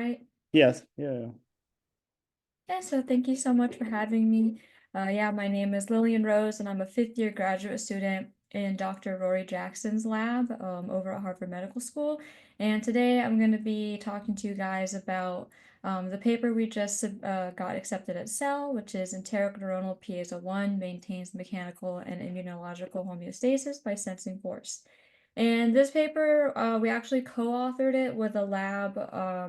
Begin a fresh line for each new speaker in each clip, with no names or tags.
right?
Yes, yeah.
Yeah, so thank you so much for having me. Yeah, my name is Lillian Rose, and I'm a fifth-year graduate student in Dr. Rory Jackson's lab over at Harvard Medical School. And today I'm going to be talking to you guys about the paper we just got accepted at Cell, which is Enteric neuronal Piezo1 maintains mechanical and immunological homeostasis by sensing force. And this paper, we actually co-authored it with a lab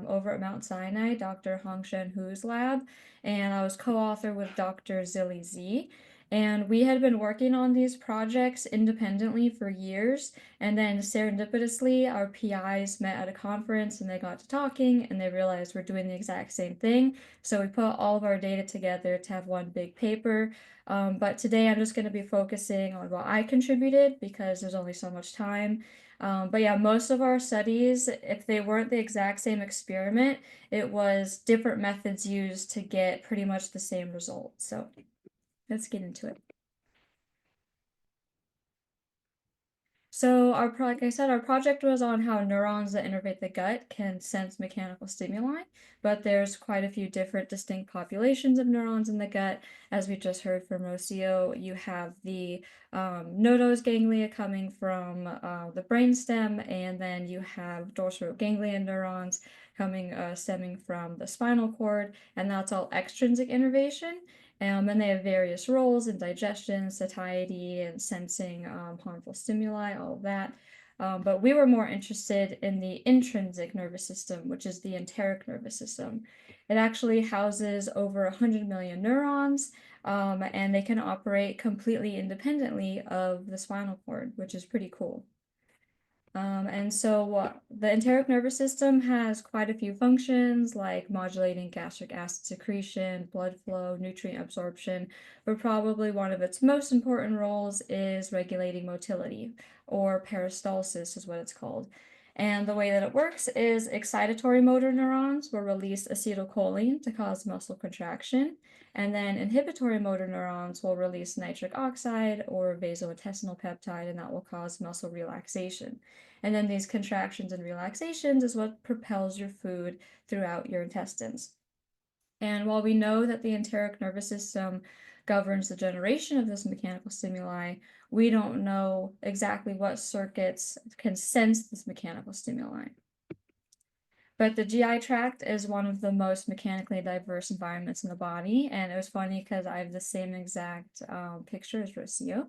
over at Mount Sinai, Dr. Hongshen Hu's lab, and I was co-author with Dr. Zilly Z. And we had been working on these projects independently for years, and then serendipitously, our PIs met at a conference and they got to talking and they realized we're doing the exact same thing. So we put all of our data together to have one big paper. But today I'm just going to be focusing on what I contributed because there's only so much time. But yeah, most of our studies, if they weren't the exact same experiment, it was different methods used to get pretty much the same result. So let's get into it. So like I said, our project was on how neurons that innervate the gut can sense mechanical stimuli, but there's quite a few different distinct populations of neurons in the gut. As we just heard from Rocio, you have the nodose ganglia coming from the brainstem, and then you have dorsal ganglion neurons coming stemming from the spinal cord, and that's all extrinsic innervation. And they have various roles in digestion, satiety, and sensing harmful stimuli, all of that. But we were more interested in the intrinsic nervous system, which is the enteric nervous system. It actually houses over 100 million neurons, and they can operate completely independently of the spinal cord, which is pretty cool. And so the enteric nervous system has quite a few functions like modulating gastric acid secretion, blood flow, nutrient absorption, but probably one of its most important roles is regulating motility, or peristalsis is what it's called. And the way that it works is excitatory motor neurons will release acetylcholine to cause muscle contraction, and then inhibitory motor neurons will release nitric oxide or vasointestinal peptide, and that will cause muscle relaxation. And then these contractions and relaxations is what propels your food throughout your intestines. And while we know that the enteric nervous system governs the generation of this mechanical stimuli, we don't know exactly what circuits can sense this mechanical stimuli. But the GI tract is one of the most mechanically diverse environments in the body. And it was funny because I have the same exact picture as Rocio.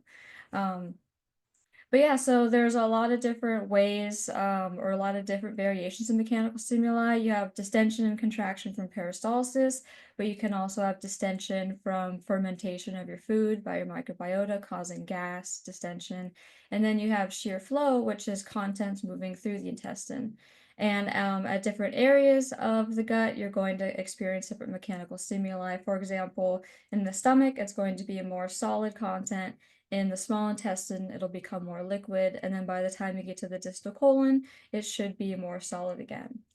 But yeah, so there's a lot of different ways or a lot of different variations of mechanical stimuli. You have distension and contraction from peristalsis, but you can also have distension from fermentation of your food by your microbiota, causing gas, distension. And then you have shear flow, which is contents moving through the intestine. And at different areas of the gut, you're going to experience different mechanical stimuli. For example, in the stomach, it's going to be a more solid content. In the small intestine, it'll become more liquid, and then by the time you get to the distal colon, it should be more solid again.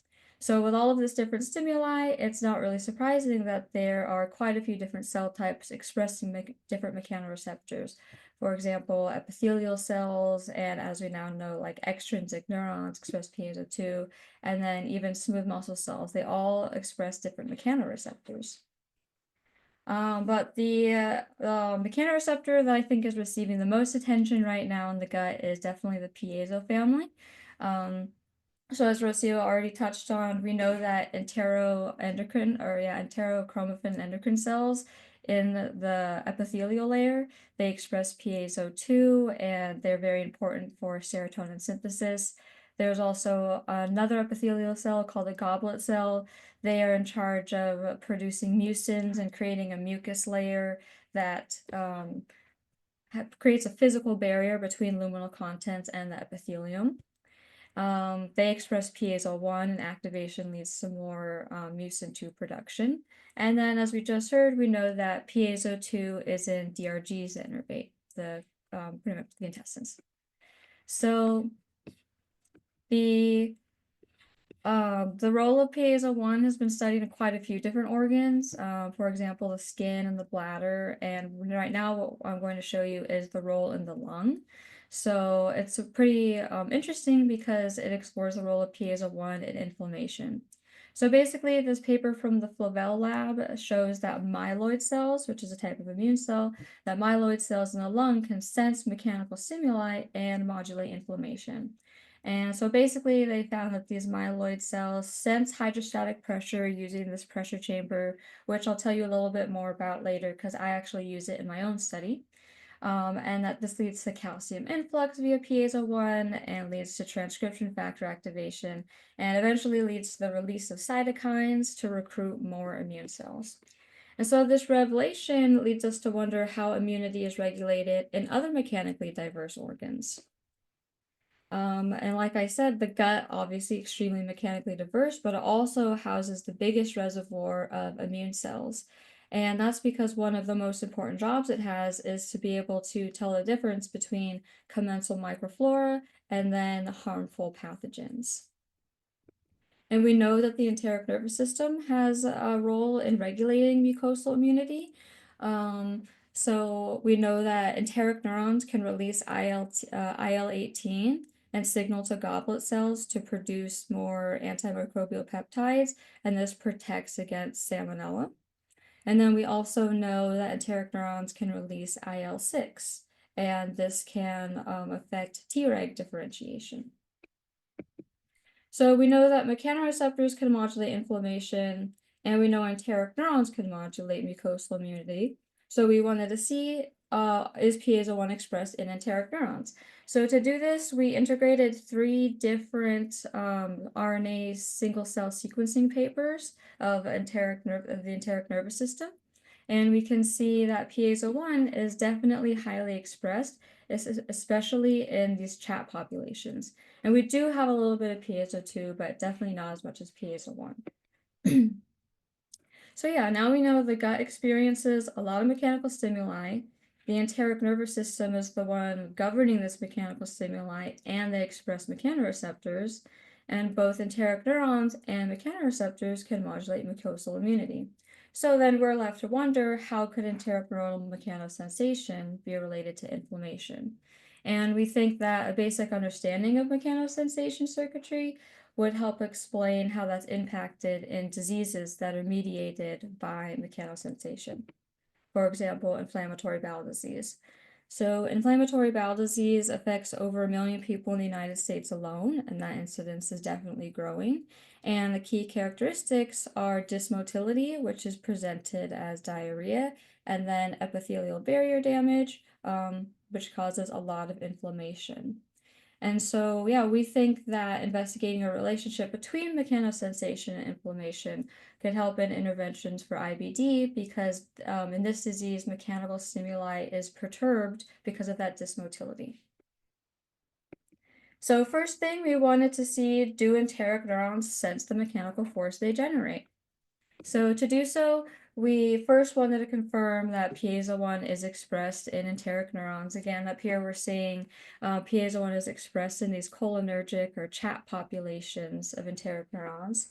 So with all of this different stimuli, it's not really surprising that there are quite a few different cell types expressing different mechanoreceptors. For example, epithelial cells, and as we now know, like extrinsic neurons express piezo2, and then even smooth muscle cells, they all express different mechanoreceptors. But the mechanoreceptor that I think is receiving the most attention right now in the gut is definitely the piezo family. So as Rocio already touched on, we know that enterochromaffin endocrine cells in the epithelial layer, they express piezo2, and they're very important for serotonin synthesis. There's also another epithelial cell called a goblet cell. They are in charge of producing mucins and creating a mucus layer that creates a physical barrier between luminal contents and the epithelium. They express Piezo1, and activation leads to more mucin 2 production. And then, as we just heard, we know that Piezo2 is in DRGs that innervate pretty much the intestines. So the role of Piezo1 has been studied in quite a few different organs, for example, the skin and the bladder. And right now, what I'm going to show you is the role in the lung. So it's pretty interesting because it explores the role of Piezo1 in inflammation. So basically, this paper from the Flavell lab shows that myeloid cells, which is a type of immune cell, that myeloid cells in the lung can sense mechanical stimuli and modulate inflammation. And so basically, they found that these myeloid cells sense hydrostatic pressure using this pressure chamber, which I'll tell you a little bit more about later because I actually use it in my own study. And that this leads to calcium influx via Piezo1 and leads to transcription factor activation and eventually leads to the release of cytokines to recruit more immune cells. And so this revelation leads us to wonder how immunity is regulated in other mechanically diverse organs. And like I said, the gut obviously extremely mechanically diverse, but it also houses the biggest reservoir of immune cells. And that's because one of the most important jobs it has is to be able to tell the difference between commensal microflora and then harmful pathogens. And we know that the enteric nervous system has a role in regulating mucosal immunity. Um, so we know that enteric neurons can release IL-18 and signal to goblet cells to produce more antimicrobial peptides, and this protects against salmonella. And then we also know that enteric neurons can release IL-6, and this can affect Treg differentiation. So we know that mechanoreceptors can modulate inflammation, and we know enteric neurons can modulate mucosal immunity. So we wanted to see is Piezo1 expressed in enteric neurons. So to do this, we integrated 3 different RNA single-cell sequencing papers of the enteric nervous system. And we can see that Piezo1 is definitely highly expressed, especially in these chat populations. And we do have a little bit of Piezo2, but definitely not as much as Piezo1. So yeah, now we know the gut experiences a lot of mechanical stimuli. The enteric nervous system is the one governing this mechanical stimuli, and they express mechanoreceptors. And both enteric neurons and mechanoreceptors can modulate mucosal immunity. So then we're left to wonder, how could enteric neuronal mechanosensation be related to inflammation? And we think that a basic understanding of mechanosensation circuitry would help explain how that's impacted in diseases that are mediated by mechanosensation. For example, inflammatory bowel disease. So inflammatory bowel disease affects over 1 million people in the United States alone, and that incidence is definitely growing. And the key characteristics are dysmotility, which is presented as diarrhea, and then epithelial barrier damage, which causes a lot of inflammation. And so, yeah, we think that investigating a relationship between mechanosensation and inflammation could help in interventions for IBD because in this disease, mechanical stimuli is perturbed because of that dysmotility. So first thing we wanted to see, do enteric neurons sense the mechanical force they generate? So to do so, we first wanted to confirm that Piezo1 is expressed in enteric neurons. Again, up here we're seeing Piezo1 is expressed in these cholinergic or chat populations of enteric neurons.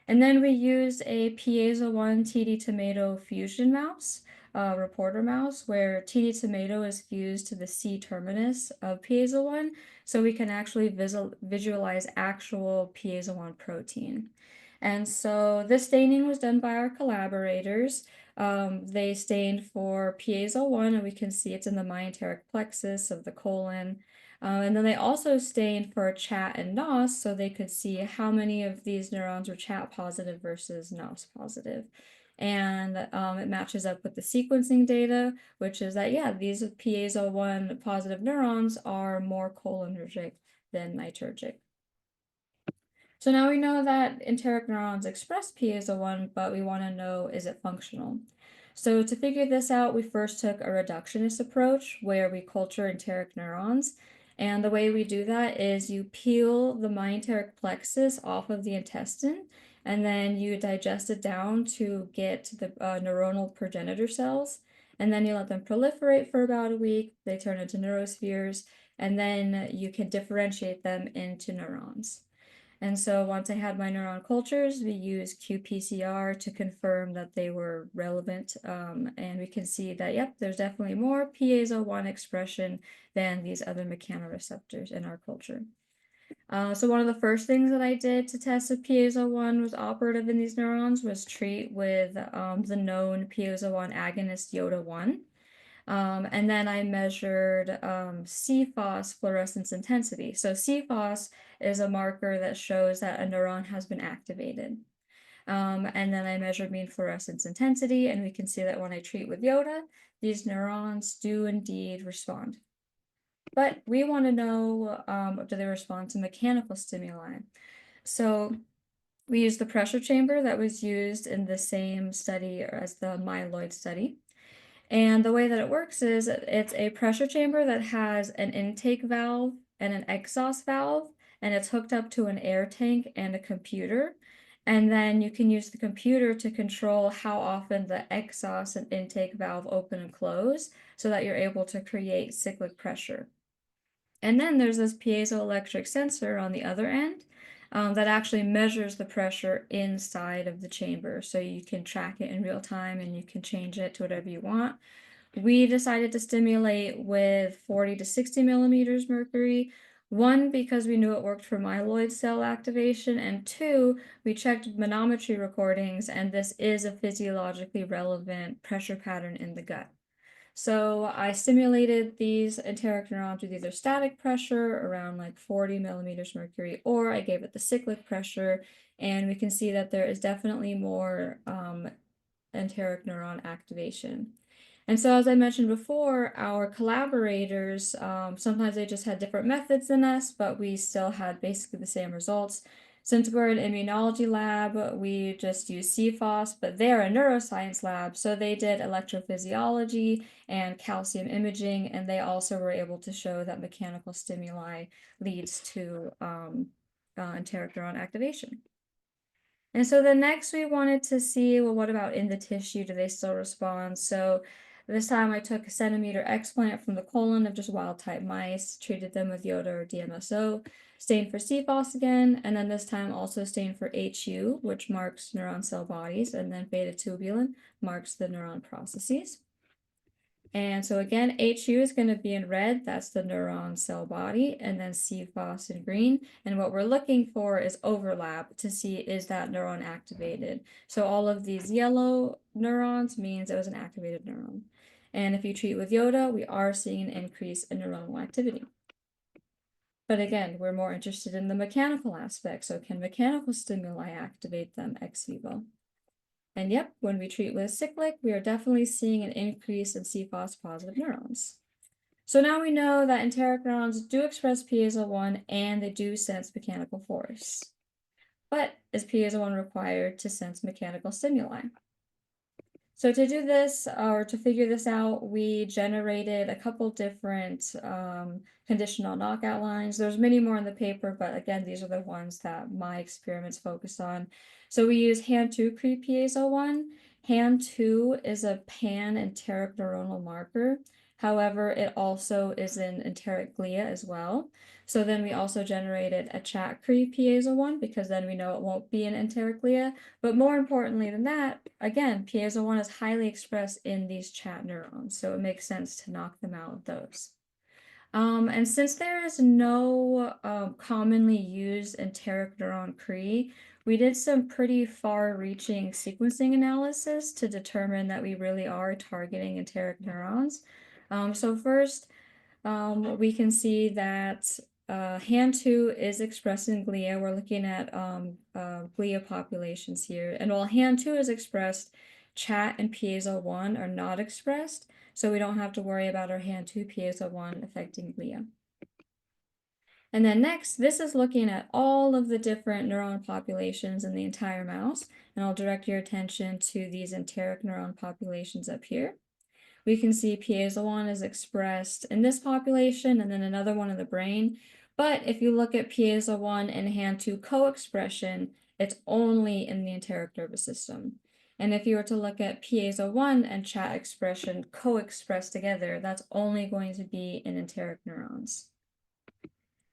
And then we used a Piezo1 TD tomato fusion mouse, reporter mouse, where TD tomato is fused to the C terminus of Piezo1, so we can actually visualize actual Piezo1 protein. And so this staining was done by our collaborators. They stained for Piezo1, and we can see it's in the myenteric plexus of the colon. And then they also stained for chat and NOS, so they could see how many of these neurons were chat positive versus NOS positive. And it matches up with the sequencing data, which is that, yeah, these Piezo1 positive neurons are more cholinergic than nitrogen. So now we know that enteric neurons express Piezo1, but we want to know, is it functional? So to figure this out, we first took a reductionist approach where we culture enteric neurons. And the way we do that is you peel the myenteric plexus off of the intestine, and then you digest it down to get the neuronal progenitor cells. And then you let them proliferate for about a week. They turn into neurospheres, and then you can differentiate them into neurons. And so once I had my neuron cultures, we used qPCR to confirm that they were relevant. And we can see that, yep, there's definitely more Piezo1 expression than these other mechanoreceptors in our culture. So one of the first things that I did to test if Piezo1 was operative in these neurons was treat with the known Piezo1 agonist Yoda-1. And then I measured CFOS fluorescence intensity. So CFOS is a marker that shows that a neuron has been activated. And then I measured mean fluorescence intensity, and we can see that when I treat with Yoda, these neurons do indeed respond. But we want to know, do they respond to mechanical stimuli? So we used the pressure chamber that was used in the same study as the myeloid study. And the way that it works is it's a pressure chamber that has an intake valve and an exhaust valve, and it's hooked up to an air tank and a computer. And then you can use the computer to control how often the exhaust and intake valve open and close so that you're able to create cyclic pressure. And then there's this piezoelectric sensor on the other end that actually measures the pressure inside of the chamber. So you can track it in real time and you can change it to whatever you want. We decided to stimulate with 40 to 60 millimeters mercury. One, because we knew it worked for myeloid cell activation, and two, we checked manometry recordings, and this is a physiologically relevant pressure pattern in the gut. So I stimulated these enteric neurons with either static pressure around like 40 millimeters mercury, or I gave it the cyclic pressure, and we can see that there is definitely more enteric neuron activation. And so, as I mentioned before, our collaborators, sometimes they just had different methods than us, but we still had basically the same results. Since we're an immunology lab, we just use CFOS, but they're a neuroscience lab, so they did electrophysiology and calcium imaging, and they also were able to show that mechanical stimuli leads to enteric neuron activation. And so then next we wanted to see, well, what about in the tissue? Do they still respond? So this time I took a centimeter explant from the colon of just wild type mice, treated them with Yoda or DMSO, stained for CFOS again, and then this time also stained for HU, which marks neuron cell bodies, and then beta tubulin marks the neuron processes. And so again, HU is going to be in red, that's the neuron cell body, and then CFOS in green. And what we're looking for is overlap to see is that neuron activated. So all of these yellow neurons means it was an activated neuron. And if you treat with Yoda, we are seeing an increase in neuronal activity. But again, we're more interested in the mechanical aspect. So can mechanical stimuli activate them ex vivo? And yep, when we treat with cyclic, we are definitely seeing an increase in CFOS positive neurons. So now we know that enteric neurons do express Piezo1 and they do sense mechanical force. But is Piezo1 required to sense mechanical stimuli? So to do this, or to figure this out, we generated a couple different conditional knockout lines. There's many more in the paper, but again, these are the ones that my experiments focused on. So we use HAN2 Piezo1. HAN2 is a pan-enteric neuronal marker. However, it also is in enteric glia as well. So then we also generated a chat-cree Piezo1 because then we know it won't be in enteric glia. But more importantly than that, again, Piezo1 is highly expressed in these chat neurons, so it makes sense to knock them out with those. And since there is no commonly used enteric neuron Cree, we did some pretty far-reaching sequencing analysis to determine that we really are targeting enteric neurons. So first, we can see that HAN2 is expressed in glia. We're looking at glia populations here. And while HAN2 is expressed, chat and Piezo1 are not expressed, so we don't have to worry about our HAN2 Piezo1 affecting glia. And then next, this is looking at all of the different neuron populations in the entire mouse, and I'll direct your attention to these enteric neuron populations up here. We can see Piezo1 is expressed in this population and then another one in the brain. But if you look at Piezo1 and HAN2 co-expression, it's only in the enteric nervous system. And if you were to look at Piezo1 and chat expression co-expressed together, that's only going to be in enteric neurons.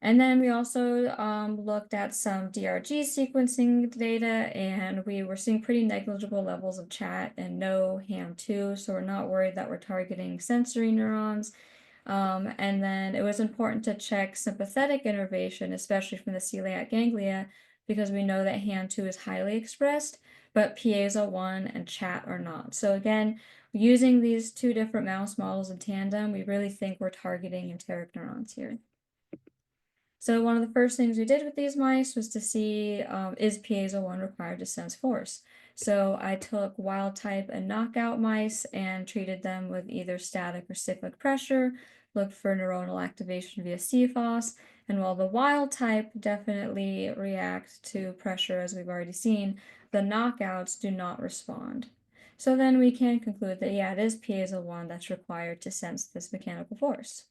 And then we also looked at some DRG sequencing data, and we were seeing pretty negligible levels of chat and no HAM2, so we're not worried that we're targeting sensory neurons. And then it was important to check sympathetic innervation, especially from the celiac ganglia, because we know that HAM2 is highly expressed, but Piezo1 and chat are not. So again, using these two different mouse models in tandem, we really think we're targeting enteric neurons here. So one of the first things we did with these mice was to see, is Piezo1 required to sense force? So I took wild type and knockout mice and treated them with either static or cyclic pressure, looked for neuronal activation via CFOS, and while the wild type definitely react to pressure, as we've already seen, the knockouts do not respond. So then we can conclude that, yeah, it is Piezo1 that's required to sense this mechanical force.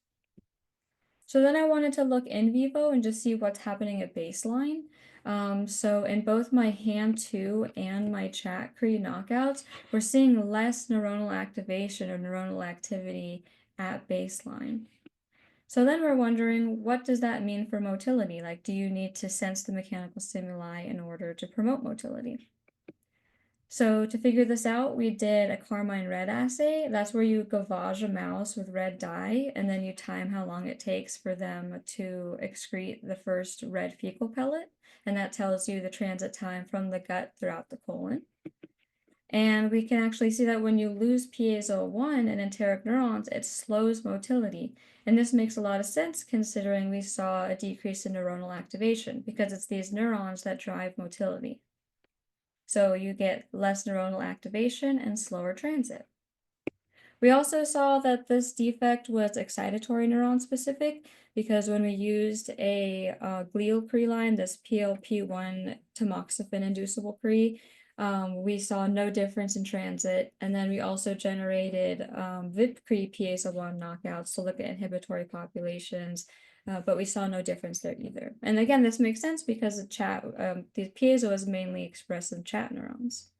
So then I wanted to look in vivo and just see what's happening at baseline. So in both my HAM2 and my chat-cree knockouts, we're seeing less neuronal activation or neuronal activity at baseline. So then we're wondering, what does that mean for motility? Like, do you need to sense the mechanical stimuli in order to promote motility? So to figure this out, we did a carmine red assay. That's where you gavage a mouse with red dye, and then you time how long it takes for them to excrete the first red fecal pellet, and that tells you the transit time from the gut throughout the colon. And we can actually see that when you lose Piezo1 and enteric neurons, it slows motility. And this makes a lot of sense considering we saw a decrease in neuronal activation, because it's these neurons that drive motility. So you get less neuronal activation and slower transit. We also saw that this defect was excitatory neuron specific because when we used a glial Cree line, this PLP1 tamoxifen inducible Cree, we saw no difference in transit. And then we also generated VIP Cree Piezo1 knockouts to look at inhibitory populations, but we saw no difference there either. And again, this makes sense because the piezo is mainly expressed in chat neurons.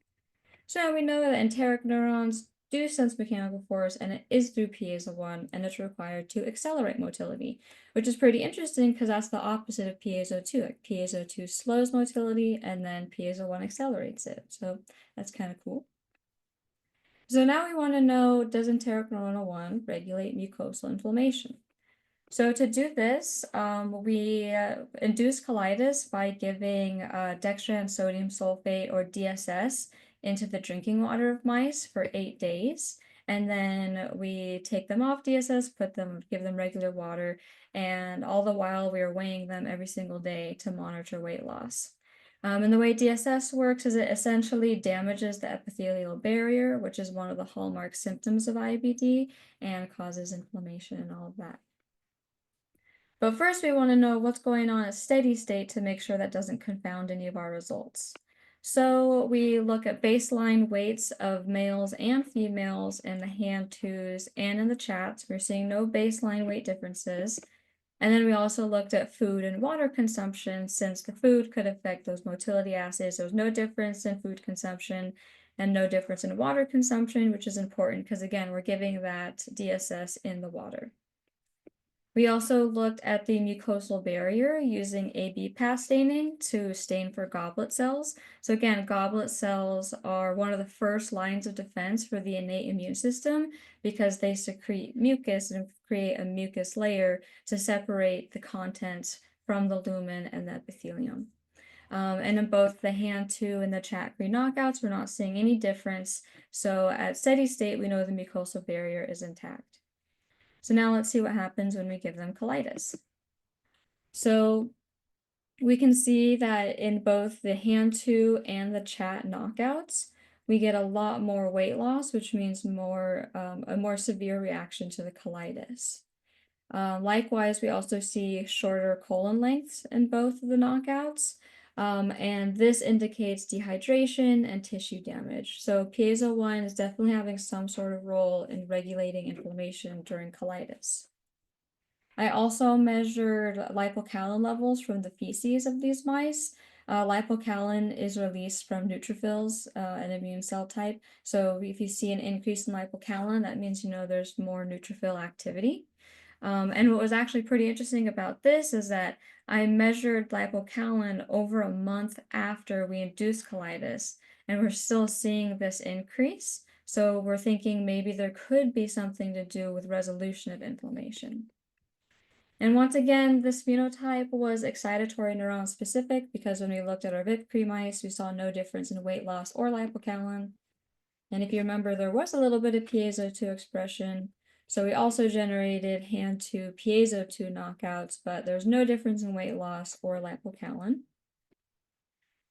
So now we know that enteric neurons do sense mechanical force, and it is through Piezo1, and it's required to accelerate motility, which is pretty interesting because that's the opposite of Piezo2. Like Piezo2 slows motility, and then Piezo1 accelerates it. So that's kind of cool. So now we want to know, does enteric neuronal 1 regulate mucosal inflammation? So to do this, we induce colitis by giving dextran sodium sulfate, or DSS, into the drinking water of mice for 8 days. And then we take them off DSS, give them regular water, and all the while we are weighing them every single day to monitor weight loss. And the way DSS works is it essentially damages the epithelial barrier, which is one of the hallmark symptoms of IBD, and causes inflammation and all of that. But first, we want to know what's going on at steady state to make sure that doesn't confound any of our results. So we look at baseline weights of males and females in the HAM2s and in the chats. We're seeing no baseline weight differences. And then we also looked at food and water consumption, since the food could affect those motility assays. There was no difference in food consumption and no difference in water consumption, which is important because, again, we're giving that DSS in the water. We also looked at the mucosal barrier using AB path staining to stain for goblet cells. So again, goblet cells are one of the first lines of defense for the innate immune system because they secrete mucus and create a mucus layer to separate the contents from the lumen and the epithelium. And in both the HAM2 and the chat-cree knockouts, we're not seeing any difference. So at steady state, we know the mucosal barrier is intact. So now let's see what happens when we give them colitis. So we can see that in both the HAM2 and the chat knockouts, we get a lot more weight loss, which means a more severe reaction to the colitis. Likewise, we also see shorter colon lengths in both of the knockouts, and this indicates dehydration and tissue damage. So Piezo1 is definitely having some sort of role in regulating inflammation during colitis. I also measured lipocalin levels from the feces of these mice. Lipocalin is released from neutrophils, an immune cell type. So if you see an increase in lipocalin, that means there's more neutrophil activity. And what was actually pretty interesting about this is that I measured lipocalin over a month after we induced colitis, and we're still seeing this increase. So we're thinking maybe there could be something to do with resolution of inflammation. And once again, this phenotype was excitatory neuron specific because when we looked at our VIP mice, we saw no difference in weight loss or lipocalin. And if you remember, there was a little bit of piezo2 expression. So we also generated hand-2 piezo2 knockouts, but there's no difference in weight loss or lipocalin.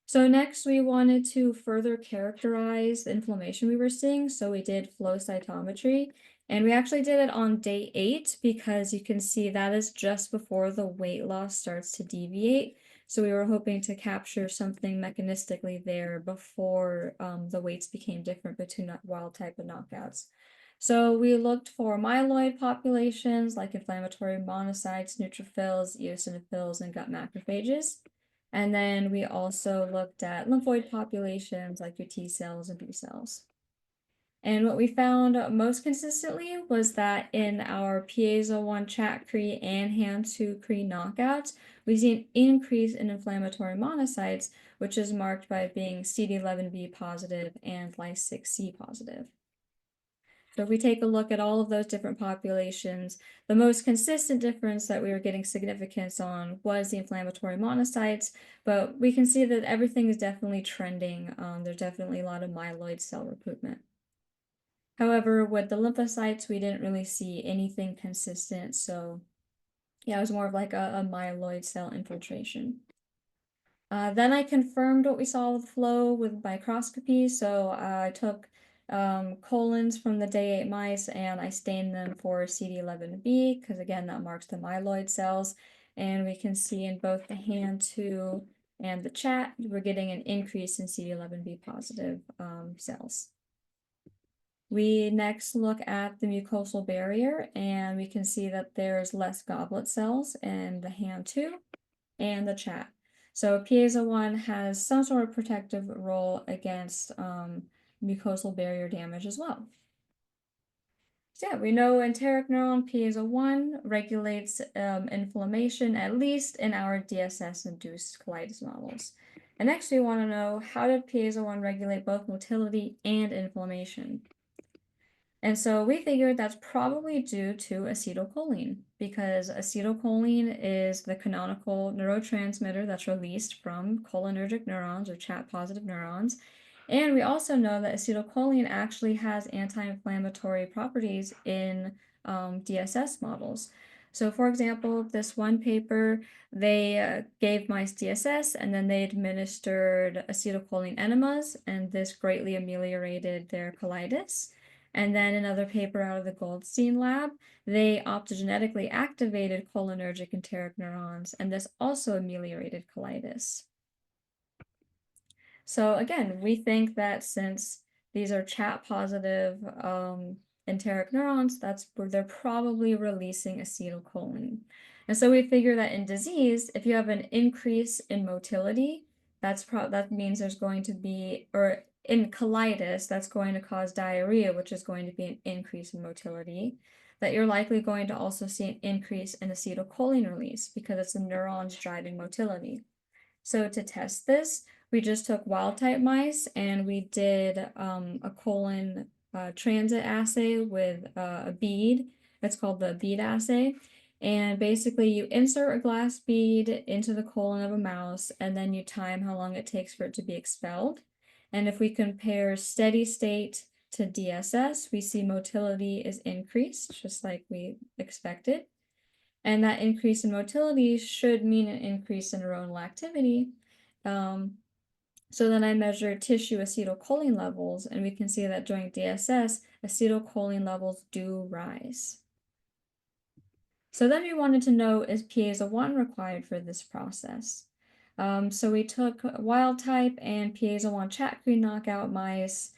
So next we wanted to further characterize the inflammation we were seeing. So we did flow cytometry, and we actually did it on day 8 because you can see that is just before the weight loss starts to deviate. So we were hoping to capture something mechanistically there before the weights became different between wild type and knockouts. So we looked for myeloid populations like inflammatory monocytes, neutrophils, eosinophils, and gut macrophages. And then we also looked at lymphoid populations like your T cells and B cells. And what we found most consistently was that in our Piezo1 chat-Cree and hand-2-Cree knockouts, we see an increase in inflammatory monocytes, which is marked by being CD11b positive and Ly6C positive. So if we take a look at all of those different populations, the most consistent difference that we were getting significance on was the inflammatory monocytes, but we can see that everything is definitely trending. There's definitely a lot of myeloid cell recruitment. However, with the lymphocytes, we didn't really see anything consistent. So yeah, it was more of like a myeloid cell infiltration. Then I confirmed what we saw with flow with microscopy. So I took colons from the day 8 mice and I stained them for CD11b because again, that marks the myeloid cells. And we can see in both the hand-2 and the chat, we're getting an increase in CD11b positive cells. We next look at the mucosal barrier and we can see that there's less goblet cells in the hand-2 and the chat. So Piezo1 has some sort of protective role against mucosal barrier damage as well. So yeah, we know enteric neuron Piezo1 regulates inflammation, at least in our DSS-induced colitis models. And next we want to know, how did Piezo1 regulate both motility and inflammation? And so we figured that's probably due to acetylcholine, because acetylcholine is the canonical neurotransmitter that's released from cholinergic neurons or chat-positive neurons. And we also know that acetylcholine actually has anti-inflammatory properties in DSS models. So for example, this one paper, they gave mice DSS and then they administered acetylcholine enemas, and this greatly ameliorated their colitis. And then another paper out of the Goldstein lab, they optogenetically activated cholinergic enteric neurons, and this also ameliorated colitis. So again, we think that since these are chat-positive enteric neurons, that's where they're probably releasing acetylcholine. And so we figure that in disease, if you have an increase in motility, that means there's going to be, or in colitis, that's going to cause diarrhea, which is going to be an increase in motility, that you're likely going to also see an increase in acetylcholine release because it's the neurons driving motility. So to test this, we just took wild-type mice and we did a colon transit assay with a bead. It's called the bead assay. And basically you insert a glass bead into the colon of a mouse and then you time how long it takes for it to be expelled. And if we compare steady state to DSS, we see motility is increased, just like we expected. And that increase in motility should mean an increase in neuronal activity. So then I measured tissue acetylcholine levels, and we can see that during DSS, acetylcholine levels do rise. So then we wanted to know, is Piezo1 required for this process? So we took wild type and Piezo1 chat-Cree knockout mice,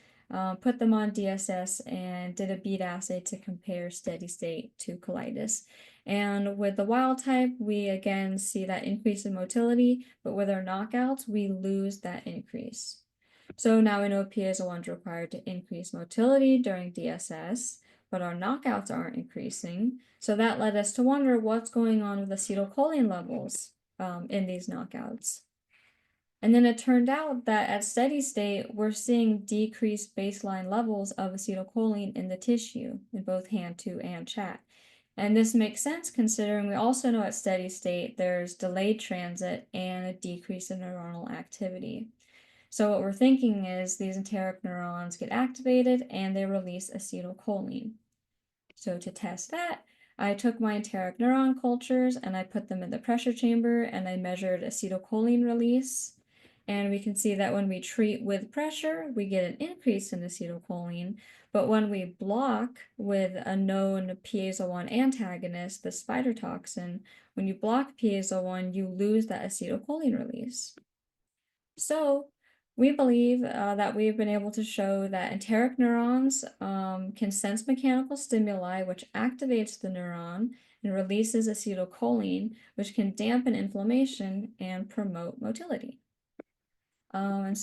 put them on DSS, and did a bead assay to compare steady state to colitis. And with the wild type, we again see that increase in motility, but with our knockouts, we lose that increase. So now we know Piezo1 is required to increase motility during DSS, but our knockouts aren't increasing. So that led us to wonder what's going on with acetylcholine levels in these knockouts. And then it turned out that at steady state, we're seeing decreased baseline levels of acetylcholine in the tissue in both hand2 and chat. And this makes sense considering we also know at steady state there's delayed transit and a decrease in neuronal activity. So what we're thinking is these enteric neurons get activated and they release acetylcholine. So to test that, I took my enteric neuron cultures and I put them in the pressure chamber and I measured acetylcholine release. And we can see that when we treat with pressure, we get an increase in acetylcholine. But when we block with a known Piezo1 antagonist, the spider toxin, when you block Piezo1, you lose that acetylcholine release. So we believe that we've been able to show that enteric neurons can sense mechanical stimuli, which activates the neuron and releases acetylcholine, which can dampen inflammation and promote motility. And